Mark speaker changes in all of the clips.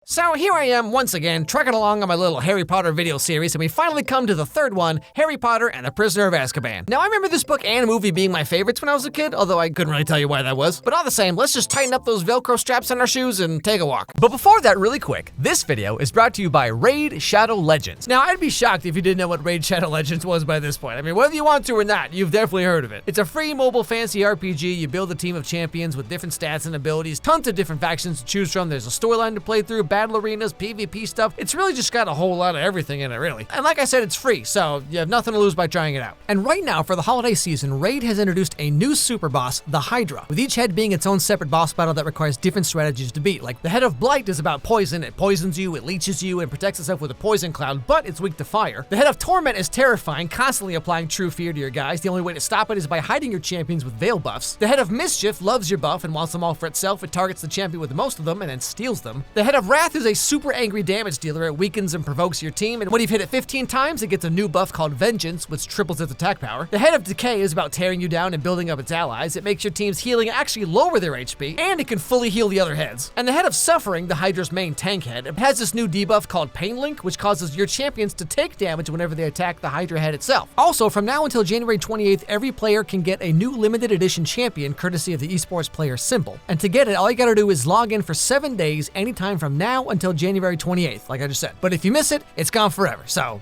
Speaker 1: So here I am once again, trucking along on my little Harry Potter video series, and we finally come to the third one, Harry Potter and the Prisoner of Azkaban. Now I remember this book and movie being my favorites when I was a kid, although I couldn't really tell you why that was. But all the same, let's just tighten up those Velcro straps on our shoes and take a walk. But before that, really quick, this video is brought to you by Raid Shadow Legends. Now I'd be shocked if you didn't know what Raid Shadow Legends was by this point. I mean, whether you want to or not, you've definitely heard of it. It's a free mobile fantasy RPG. You build a team of champions with different stats and abilities, tons of different factions to choose from. There's a storyline to play through, battle arenas, PvP stuff. It's really just got a whole lot of everything in it, really. And like I said, it's free, so you have nothing to lose by trying it out. And right now, for the holiday season, Raid has introduced a new super boss, the Hydra, with each head being its own separate boss battle that requires different strategies to beat. Like, the head of Blight is about poison. It poisons you, it leeches you, and protects itself with a poison cloud, but it's weak to fire. The head of Torment is terrifying, constantly applying true fear to your guys. The only way to stop it is by hiding your champions with veil buffs. The head of Mischief loves your buff and wants them all for itself. It targets the champion with most of them and then steals them. The head of Wrath is a super angry damage dealer. It weakens and provokes your team, and when you've hit it 15 times, it gets a new buff called Vengeance, which triples its attack power. The head of Decay is about tearing you down and building up its allies. It makes your team's healing actually lower their HP, and it can fully heal the other heads. And the head of Suffering, the Hydra's main tank head, it has this new debuff called Pain Link, which causes your champions to take damage whenever they attack the Hydra head itself. Also, from now until January 28th, every player can get a new limited edition champion courtesy of the esports player symbol. And to get it, all you gotta do is log in for 7 days, anytime from now until January 28th, like I just said. But if you miss it, it's gone forever, so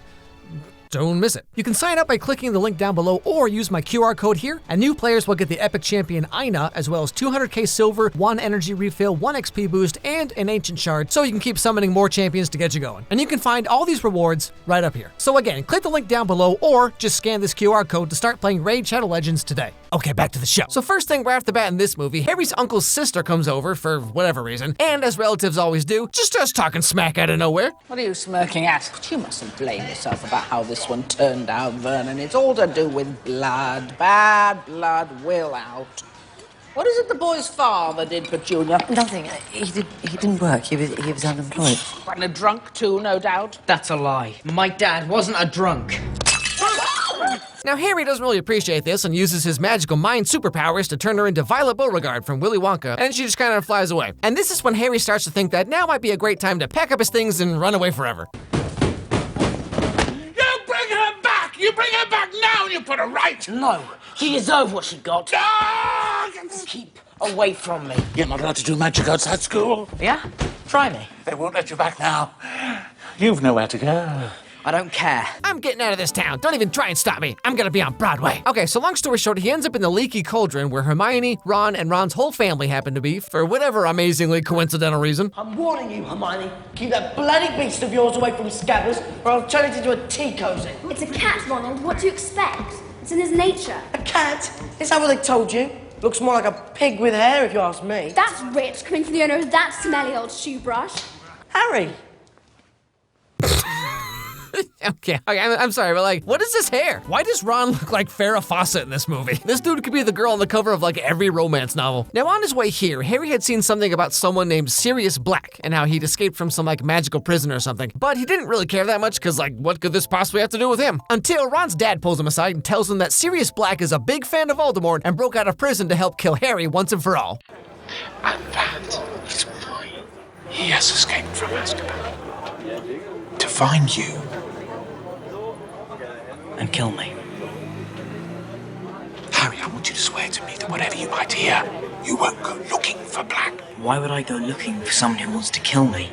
Speaker 1: don't miss it. You can sign up by clicking the link down below or use my QR code here, and new players will get the epic champion Aina, as well as 200k silver, 1 energy refill, 1 XP boost, and an ancient shard, so you can keep summoning more champions to get you going. And you can find all these rewards right up here. So again, click the link down below or just scan this QR code to start playing Raid Shadow Legends today. Okay, back to the show. So first thing right off the bat in this movie, Harry's uncle's sister comes over for whatever reason, and as relatives always do, just starts talking smack out of nowhere.
Speaker 2: What are you smirking at? But you mustn't blame yourself about how this one turned out, Vernon. It's all to do with blood. Bad blood will out. What is it the boy's father did, Petunia?
Speaker 3: Nothing. He didn't work. He was unemployed.
Speaker 2: And a drunk too, no doubt.
Speaker 3: That's a lie. My dad wasn't a drunk.
Speaker 1: Now, Harry doesn't really appreciate this and uses his magical mind superpowers to turn her into Violet Beauregard from Willy Wonka, and she just kind of flies away. And this is when Harry starts to think that now might be a great time to pack up his things and run away forever.
Speaker 4: You bring her back now and you put her right!
Speaker 3: No, she deserved what she got.
Speaker 4: Ah!
Speaker 3: Keep away from me.
Speaker 4: You're not allowed to do magic outside school.
Speaker 3: Yeah? Try me.
Speaker 4: They won't let you back now. You've nowhere to go.
Speaker 3: I don't care.
Speaker 1: I'm getting out of this town. Don't even try and stop me. I'm gonna be on Broadway. Okay, so long story short, he ends up in the Leaky Cauldron where Hermione, Ron, and Ron's whole family happen to be for whatever amazingly coincidental reason.
Speaker 5: I'm warning you, Hermione. Keep that bloody beast of yours away from Scabbers, or I'll turn it into a tea cozy.
Speaker 6: It's a cat, Ronald. What do you expect? It's in his nature.
Speaker 5: A cat? Is that what they told you? Looks more like a pig with hair, if you ask me.
Speaker 6: That's rich, coming from the owner of that smelly old shoe brush.
Speaker 5: Harry.
Speaker 1: Okay, I'm sorry, but like, what is this hair? Why does Ron look like Farrah Fawcett in this movie? This dude could be the girl on the cover of like every romance novel. Now on his way here, Harry had seen something about someone named Sirius Black and how he'd escaped from some like magical prison or something. But he didn't really care that much because like, what could this possibly have to do with him? Until Ron's dad pulls him aside and tells him that Sirius Black is a big fan of Voldemort and broke out of prison to help kill Harry once and for all.
Speaker 4: And that is why he has escaped from Azkaban. To find you.
Speaker 3: And kill me.
Speaker 4: Harry, I want you to swear to me that whatever you might hear, you won't go looking for Black.
Speaker 3: Why would I go looking for someone who wants to kill me?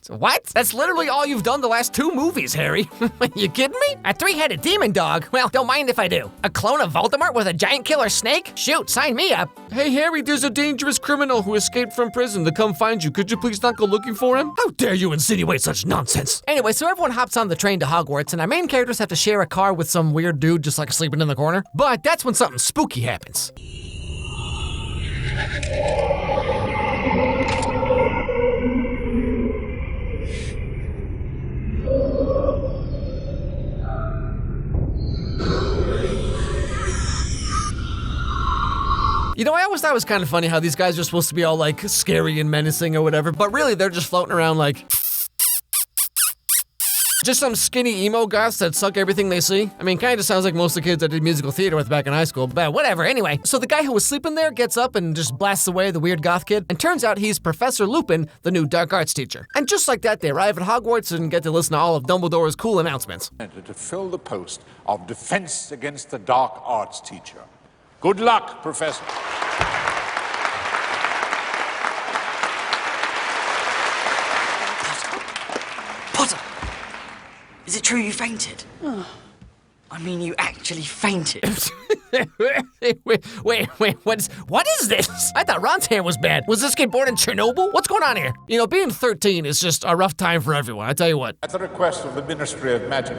Speaker 1: What? That's literally all you've done the last 2 movies, Harry. You kidding me? A 3-headed demon dog? Well, don't mind if I do. A clone of Voldemort with a giant killer snake? Shoot, sign me up. Hey, Harry, there's a dangerous criminal who escaped from prison to come find you. Could you please not go looking for him? How dare you insinuate such nonsense? Anyway, so everyone hops on the train to Hogwarts, and our main characters have to share a car with some weird dude just like sleeping in the corner. But that's when something spooky happens. You know, I always thought it was kind of funny how these guys are supposed to be all like scary and menacing or whatever, but really they're just floating around like Just some skinny emo goths that suck everything they see? I mean, kinda sounds like most of the kids I did musical theater with back in high school, but whatever. Anyway, so the guy who was sleeping there gets up and just blasts away the weird goth kid, and turns out he's Professor Lupin, the new dark arts teacher. And just like that, they arrive at Hogwarts and get to listen to all of Dumbledore's cool announcements.
Speaker 7: To fill the post of Defense Against the Dark Arts teacher. Good luck, Professor.
Speaker 5: Potter! Is it true you fainted? I mean, you actually fainted.
Speaker 1: wait, what is this? I thought Ron's hair was bad. Was this kid born in Chernobyl? What's going on here? You know, being 13 is just a rough time for everyone, I tell you what.
Speaker 7: At the request of the Ministry of Magic,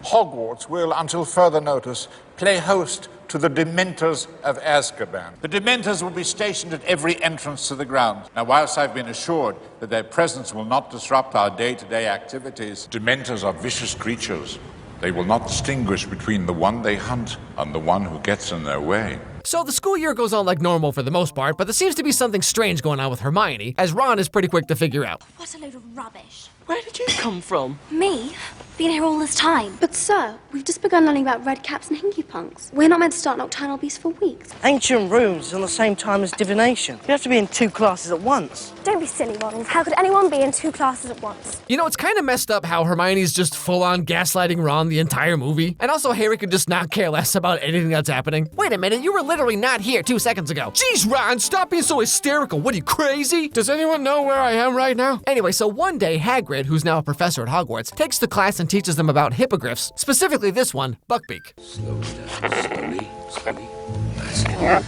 Speaker 7: Hogwarts will, until further notice, play host to the Dementors of Azkaban. The Dementors will be stationed at every entrance to the grounds. Now, whilst I've been assured that their presence will not disrupt our day-to-day activities, Dementors are vicious creatures. They will not distinguish between the one they hunt and the one who gets in their way.
Speaker 1: So the school year goes on like normal for the most part, but there seems to be something strange going on with Hermione, as Ron is pretty quick to figure out.
Speaker 6: What a load of rubbish.
Speaker 5: Where did you come from?
Speaker 6: Me? Been here all this time. But sir, we've just begun learning about red caps and hinky punks. We're not meant to start nocturnal beasts for weeks.
Speaker 5: Ancient runes is on the same time as divination. You have to be in 2 classes at once.
Speaker 6: Don't be silly, Ronald. How could anyone be in 2 classes at once?
Speaker 1: You know, it's kind of messed up how Hermione's just full-on gaslighting Ron the entire movie. And also Harry could just not care less about anything that's happening. Wait a minute, you were literally not here 2 seconds ago. Jeez, Ron, stop being so hysterical. What, are you crazy? Does anyone know where I am right now? Anyway, so one day, Hagrid, who's now a professor at Hogwarts, takes the class and teaches them about hippogriffs, specifically this one, Buckbeak.
Speaker 4: Slowly down, slowly. That's it.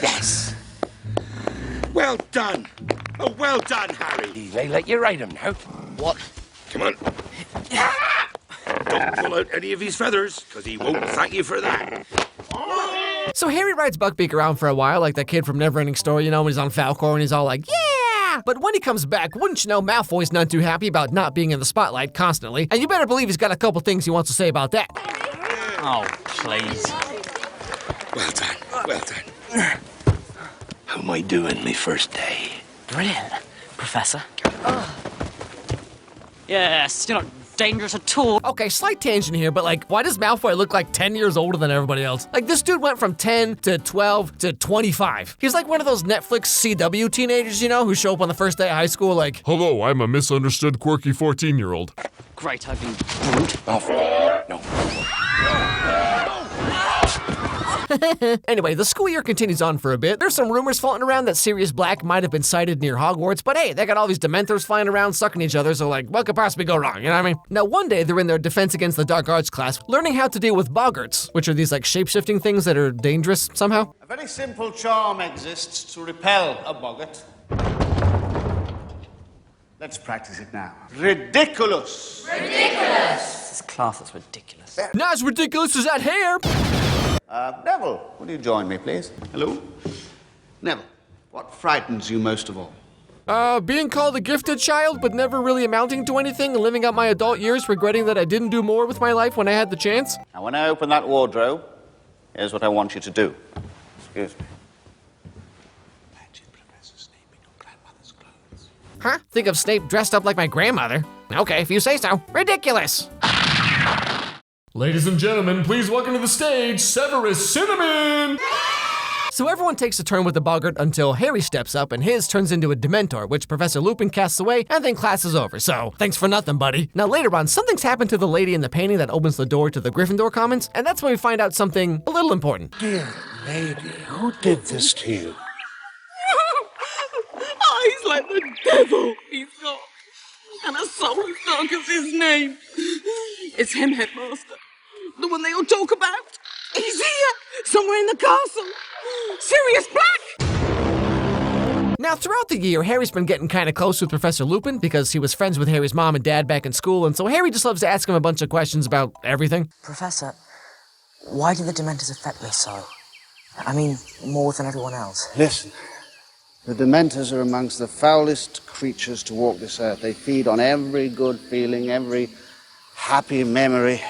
Speaker 4: Yes. Well done. Oh, well done, Harry. They let you ride him now. What? Come on. Don't pull out any of his feathers, because he won't thank you for that.
Speaker 1: So Harry rides Buckbeak around for a while, like that kid from Neverending Story, you know, when he's on Falcor and he's all like, yeah! But when he comes back, wouldn't you know, Malfoy's not too happy about not being in the spotlight constantly, and you better believe he's got a couple things he wants to say about that.
Speaker 5: Oh, please.
Speaker 4: Well done, well done. How am I doing my first day?
Speaker 5: Brilliant, Professor. Yes, you're not dangerous at all.
Speaker 1: Okay, slight tangent here, but like, why does Malfoy look like 10 years older than everybody else? Like, this dude went from 10 to 12 to 25. He's like one of those Netflix CW teenagers, you know, who show up on the first day of high school like,
Speaker 8: hello, I'm a misunderstood, quirky 14-year-old.
Speaker 5: Great, I've been rude.
Speaker 4: Oh, no.
Speaker 1: Anyway, the school year continues on for a bit. There's some rumors floating around that Sirius Black might have been sighted near Hogwarts, but hey, they got all these Dementors flying around, sucking each other, so like, what could possibly go wrong, you know what I mean? Now, one day, they're in their Defense Against the Dark Arts class, learning how to deal with boggarts, which are these like shape-shifting things that are dangerous somehow.
Speaker 9: A very simple charm exists to repel a boggart. Let's practice it now. Ridiculous!
Speaker 3: Ridiculous! This class is ridiculous.
Speaker 1: Not as ridiculous as that hair!
Speaker 9: Neville, will you join me, please? Hello? Neville, what frightens you most of all?
Speaker 1: Being called a gifted child, but never really amounting to anything, and living out my adult years regretting that I didn't do more with my life when I had the chance.
Speaker 9: Now, when I open that wardrobe, here's what I want you to do. Excuse me. Imagine Professor Snape in your grandmother's clothes.
Speaker 1: Huh? Think of Snape dressed up like my grandmother? Okay, if you say so. Ridiculous!
Speaker 8: Ladies and gentlemen, please welcome to the stage, Severus Cinnamon!
Speaker 1: So everyone takes a turn with the boggart until Harry steps up and his turns into a Dementor, which Professor Lupin casts away, and then class is over. So, thanks for nothing, buddy. Now later on, something's happened to the lady in the painting that opens the door to the Gryffindor Commons, and that's when we find out something a little important.
Speaker 7: Dear lady, who did this to you?
Speaker 5: Oh, he's like the devil. He's got... and a soul as dark as his name. It's him, Headmaster. The one they all talk about. He's here, somewhere in the castle. Sirius Black!
Speaker 1: Now, throughout the year, Harry's been getting kind of close with Professor Lupin because he was friends with Harry's mom and dad back in school, and so Harry just loves to ask him a bunch of questions about everything.
Speaker 3: Professor, why do the Dementors affect me so? I mean, more than everyone else.
Speaker 9: Listen, the Dementors are amongst the foulest creatures to walk this earth. They feed on every good feeling, every happy memory,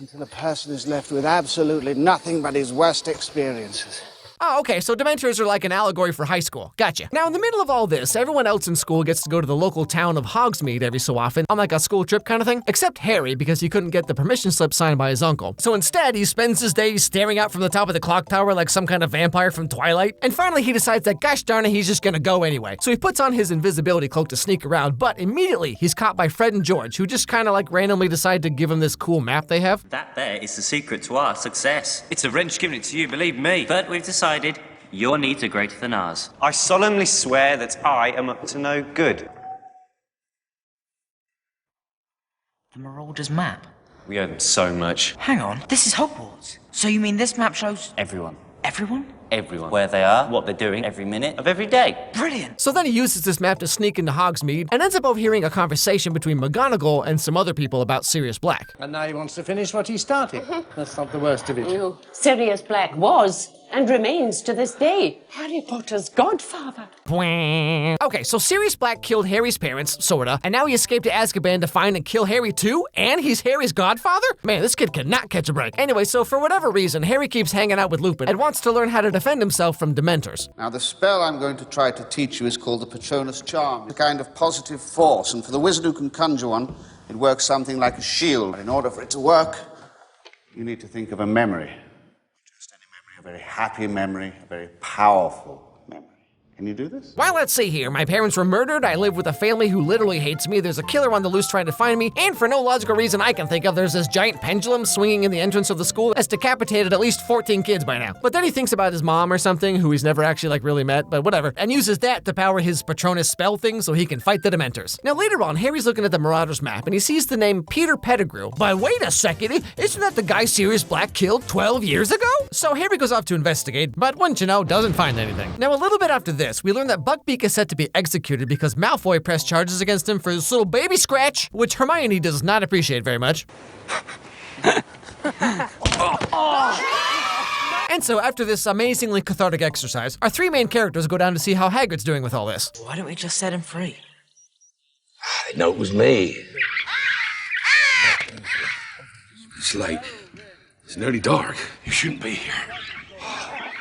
Speaker 9: until a person is left with absolutely nothing but his worst experiences.
Speaker 1: Oh, okay, so Dementors are like an allegory for high school. Gotcha. Now, in the middle of all this, everyone else in school gets to go to the local town of Hogsmeade every so often on like a school trip kind of thing, except Harry because he couldn't get the permission slip signed by his uncle. So instead, he spends his days staring out from the top of the clock tower like some kind of vampire from Twilight. And finally, he decides that gosh darn it, he's just gonna go anyway. So he puts on his invisibility cloak to sneak around, but immediately he's caught by Fred and George, who just kind of like randomly decide to give him this cool map they have.
Speaker 10: That there is the secret to our success. It's a wrench giving it to you, believe me. But we've decided your needs are greater than ours.
Speaker 11: I solemnly swear that I am up to no good.
Speaker 3: The Marauder's map?
Speaker 11: We owe them so much.
Speaker 3: Hang on, this is Hogwarts. So you mean this map shows
Speaker 10: Everyone.
Speaker 3: everyone?
Speaker 10: Everyone. Where they are, what they're doing, every minute of every day.
Speaker 3: Brilliant!
Speaker 1: So then he uses this map to sneak into Hogsmeade and ends up overhearing a conversation between McGonagall and some other people about Sirius Black.
Speaker 12: And now he wants to finish what he started. That's not the worst of it.
Speaker 13: Sirius Black was and remains to this day Harry Potter's godfather.
Speaker 1: Okay, so Sirius Black killed Harry's parents, sorta, and now he escaped to Azkaban to find and kill Harry too? And he's Harry's godfather? Man, this kid cannot catch a break. Anyway, so for whatever reason, Harry keeps hanging out with Lupin and wants to learn how to defend himself from Dementors.
Speaker 9: Now, the spell I'm going to try to teach you is called the Patronus charm. It's a kind of positive force, and for the wizard who can conjure one, it works something like a shield. But in order for it to work, you need to think of a memory. Just any memory, a very happy memory, a very powerful memory. Can you do this?
Speaker 1: Well, let's see here. My parents were murdered, I live with a family who literally hates me, there's a killer on the loose trying to find me, and for no logical reason I can think of, there's this giant pendulum swinging in the entrance of the school that's decapitated at least 14 kids by now. But then he thinks about his mom or something, who he's never actually like really met, but whatever, and uses that to power his Patronus spell thing so he can fight the Dementors. Now later on, Harry's looking at the Marauder's map and he sees the name Peter Pettigrew. But wait a second, isn't that the guy Sirius Black killed 12 years ago? So Harry goes off to investigate, but wouldn't you know, doesn't find anything. Now a little bit after this, we learn that Buckbeak is set to be executed because Malfoy pressed charges against him for his little baby scratch, which Hermione does not appreciate very much. And so after this amazingly cathartic exercise, our three main characters go down to see how Hagrid's doing with all this.
Speaker 3: Why don't we just set him free?
Speaker 4: They know it was me. It's late. It's nearly dark. You shouldn't be here.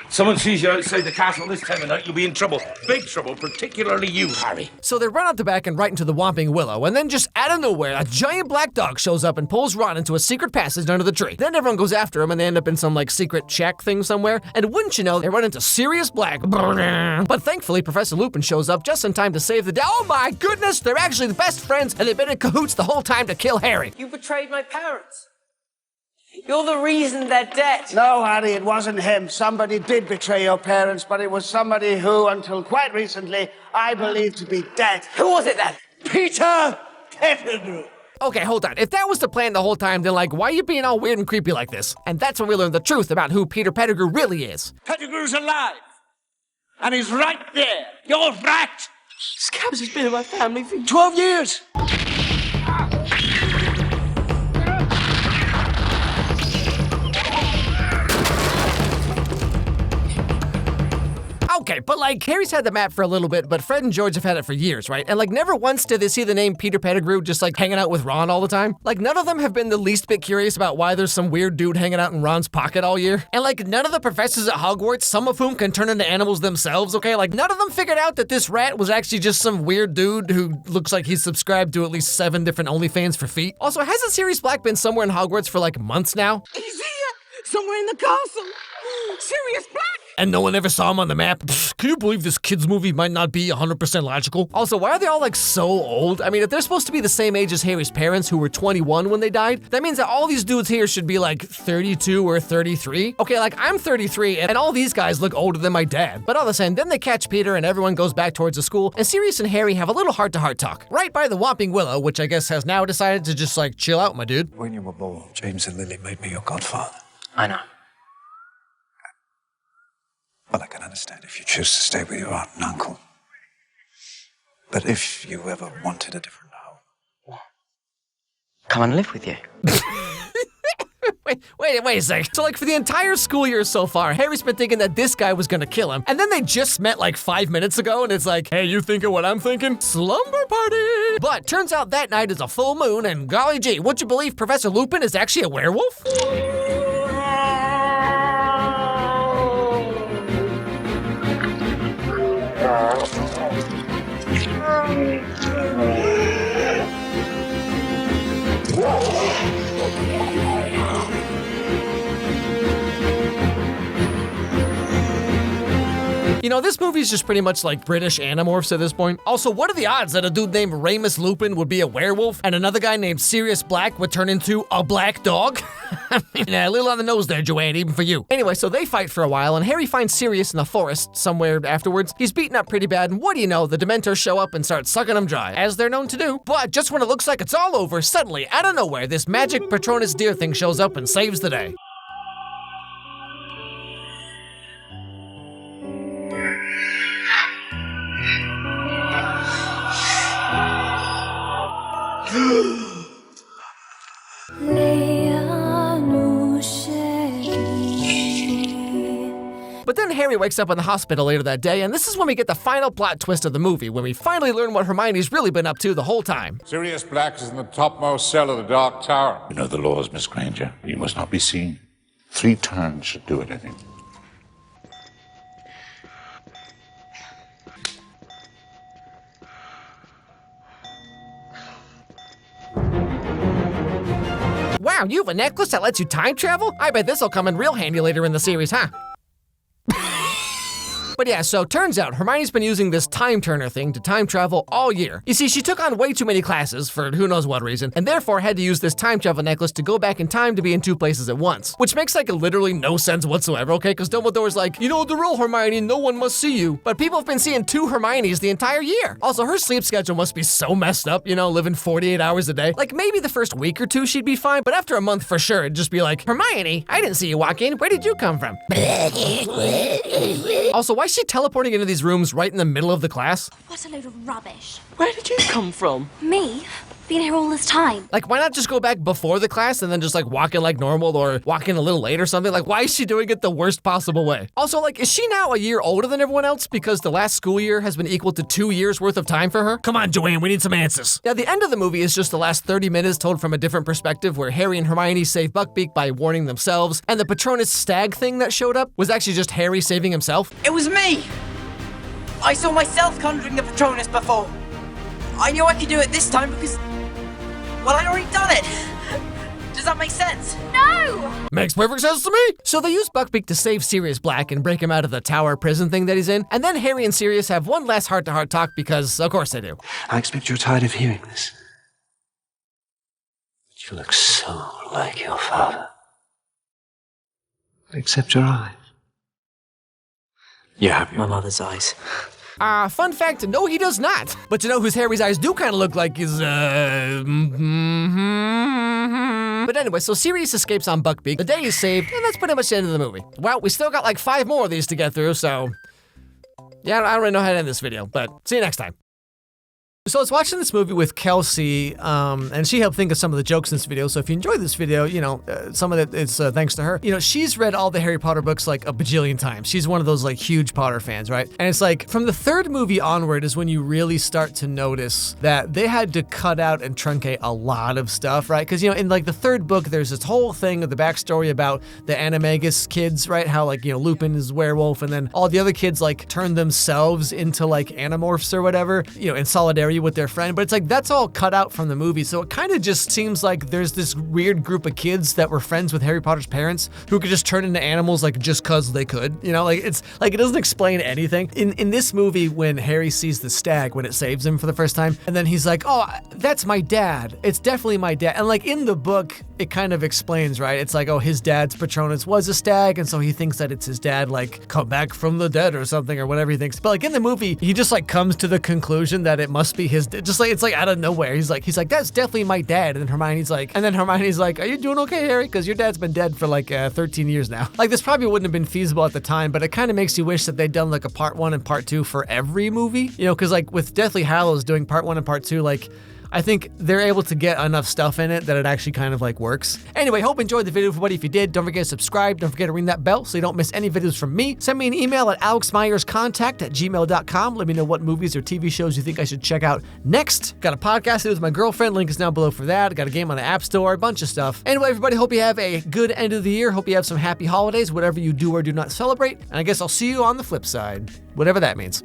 Speaker 4: Someone sees you outside the castle this time of night, you'll be in trouble. Big trouble, particularly you, Harry.
Speaker 1: So they run out the back and right into the Whomping Willow, and then just out of nowhere, a giant black dog shows up and pulls Ron into a secret passage under the tree. Then everyone goes after him and they end up in some like secret shack thing somewhere, and wouldn't you know, they run into Sirius Black. But thankfully, Professor Lupin shows up just in time to save the day. Oh my goodness, they're actually the best friends and they've been in cahoots the whole time to kill Harry.
Speaker 13: You betrayed my parents. You're the reason they're dead.
Speaker 9: No, Harry, it wasn't him. Somebody did betray your parents, but it was somebody who, until quite recently, I believed to be dead.
Speaker 13: Who was it then?
Speaker 9: Peter Pettigrew.
Speaker 1: Okay, hold on. If that was the plan the whole time, then like, why are you being all weird and creepy like this? And that's when we learn the truth about who Peter Pettigrew really is.
Speaker 9: Pettigrew's alive. And he's right there. You're right.
Speaker 13: Scabs has been in my family for
Speaker 9: 12 years.
Speaker 1: Okay, but like, Harry's had the map for a little bit, but Fred and George have had it for years, right? And like, never once did they see the name Peter Pettigrew just like hanging out with Ron all the time. Like, none of them have been the least bit curious about why there's some weird dude hanging out in Ron's pocket all year. And like, none of the professors at Hogwarts, some of whom can turn into animals themselves, okay? Like, none of them figured out that this rat was actually just some weird dude who looks like he's subscribed to at least 7 different OnlyFans for feet. Also, hasn't Sirius Black been somewhere in Hogwarts for like months now?
Speaker 5: He's here, somewhere in the castle. Sirius Black!
Speaker 1: And no one ever saw him on the map? Pfft, can you believe this kid's movie might not be 100% logical? Also, why are they all like so old? I mean, if they're supposed to be the same age as Harry's parents, who were 21 when they died, that means that all these dudes here should be like 32 or 33. Okay, like I'm 33 and all these guys look older than my dad. But all the same, then they catch Peter and everyone goes back towards the school, and Sirius and Harry have a little heart-to-heart talk. Right by the Whomping Willow, which I guess has now decided to just like chill out, my dude.
Speaker 14: When you were born, James and Lily made me your godfather.
Speaker 3: I know.
Speaker 14: Well, I can understand if you choose to stay with your aunt and uncle. But if you ever wanted a different home...
Speaker 3: Come and live with you.
Speaker 1: Wait a sec. So like for the entire school year so far, Harry's been thinking that this guy was gonna kill him, and then they just met like 5 minutes ago, and it's like, hey, you thinking what I'm thinking? Slumber party! But turns out that night is a full moon, and golly gee, would you believe Professor Lupin is actually a werewolf? You know, this movie's just pretty much like British Animorphs at this point. Also, what are the odds that a dude named Remus Lupin would be a werewolf and another guy named Sirius Black would turn into a black dog? Yeah, a little on the nose there, Joanne, even for you. Anyway, so they fight for a while, and Harry finds Sirius in the forest somewhere afterwards. He's beaten up pretty bad, and what do you know, the Dementors show up and start sucking him dry, as they're known to do. But just when it looks like it's all over, suddenly, out of nowhere, this magic Patronus deer thing shows up and saves the day. But then Harry wakes up in the hospital later that day, and this is when we get the final plot twist of the movie, when we finally learn what Hermione's really been up to the whole time.
Speaker 7: Sirius Black is in the topmost cell of the Dark Tower.
Speaker 4: You know the laws, Miss Granger. You must not be seen. 3 turns should do it, I think.
Speaker 1: Wow, you have a necklace that lets you time travel? I bet this'll come in real handy later in the series, huh? But yeah, so turns out Hermione's been using this time turner thing to time travel all year. You see, she took on way too many classes for who knows what reason, and therefore had to use this time travel necklace to go back in time to be in 2 places at once. Which makes like literally no sense whatsoever, okay? Because Dumbledore's like, you know the rule, Hermione, no one must see you. But people have been seeing 2 Hermiones the entire year. Also, her sleep schedule must be so messed up, you know, living 48 hours a day. Like maybe the first week or 2 she'd be fine, but after a month for sure, it'd just be like, Hermione, I didn't see you walk in. Where did you come from? Also, why is she teleporting into these rooms right in the middle of the class?
Speaker 6: What a load of rubbish.
Speaker 5: Where did you come from?
Speaker 6: Me? Been here all this time.
Speaker 1: Like, why not just go back before the class and then just like walk in like normal or walk in a little late or something? Like, why is she doing it the worst possible way? Also, like, is she now a year older than everyone else because the last school year has been equal to 2 years worth of time for her? Come on, Joanne, we need some answers. Now, the end of the movie is just the last 30 minutes told from a different perspective where Harry and Hermione save Buckbeak by warning themselves, and the Patronus stag thing that showed up was actually just Harry saving himself.
Speaker 3: It was me! I saw myself conjuring the Patronus before. I knew I could do it this time because, well, I'd already done it. Does that make sense?
Speaker 6: No!
Speaker 1: Makes perfect sense to me. So they use Buckbeak to save Sirius Black and break him out of the tower prison thing that he's in, and then Harry and Sirius have one last heart-to-heart talk because, of course they do.
Speaker 14: I expect you're tired of hearing this. But you look so like your father. Except your eyes. You have my mother's eyes.
Speaker 1: Fun fact, no he does not. But you know whose Harry's eyes do kind of look like is, But anyway, so Sirius escapes on Buckbeak, the day is saved, and that's pretty much the end of the movie. Well, we still got like 5 more of these to get through, so... yeah, I don't really know how to end this video, but see you next time. So I was watching this movie with Kelsey, and she helped think of some of the jokes in this video, so if you enjoyed this video, you know, some of it is thanks to her. You know, she's read all the Harry Potter books like a bajillion times. She's one of those like huge Potter fans, right? And it's like, from the 3rd movie onward is when you really start to notice that they had to cut out and truncate a lot of stuff, right? Because, you know, in like the 3rd book, there's this whole thing of the backstory about the Animagus kids, right? How like, you know, Lupin is a werewolf, and then all the other kids like turn themselves into like Animorphs or whatever, you know, in solidarity with their friend, but it's like that's all cut out from the movie, so it kind of just seems like there's this weird group of kids that were friends with Harry Potter's parents who could just turn into animals like just cause they could, you know, like it's like it doesn't explain anything. In this movie, when Harry sees the stag when it saves him for the first time, and then he's like, oh, that's my dad, it's definitely my dad, and like in the book it kind of explains, right? It's like, oh, his dad's Patronus was a stag, and so he thinks that it's his dad like come back from the dead or something or whatever he thinks, but like in the movie he just like comes to the conclusion that it must be his, just like it's like out of nowhere. He's like that's definitely my dad, and then Hermione's like, are you doing okay, Harry? Because your dad's been dead for like 13 years now. Like this probably wouldn't have been feasible at the time, but it kind of makes you wish that they'd done like a part 1 and part 2 for every movie, you know, because like with Deathly Hallows doing part 1 and part 2, like I think they're able to get enough stuff in it that it actually kind of like works. Anyway, hope you enjoyed the video, everybody. If you did, don't forget to subscribe. Don't forget to ring that bell so you don't miss any videos from me. Send me an email at alexmeyerscontact@gmail.com. Let me know what movies or TV shows you think I should check out next. Got a podcast to do with my girlfriend. Link is down below for that. Got a game on the App Store, a bunch of stuff. Anyway, everybody, hope you have a good end of the year. Hope you have some happy holidays, whatever you do or do not celebrate. And I guess I'll see you on the flip side, whatever that means.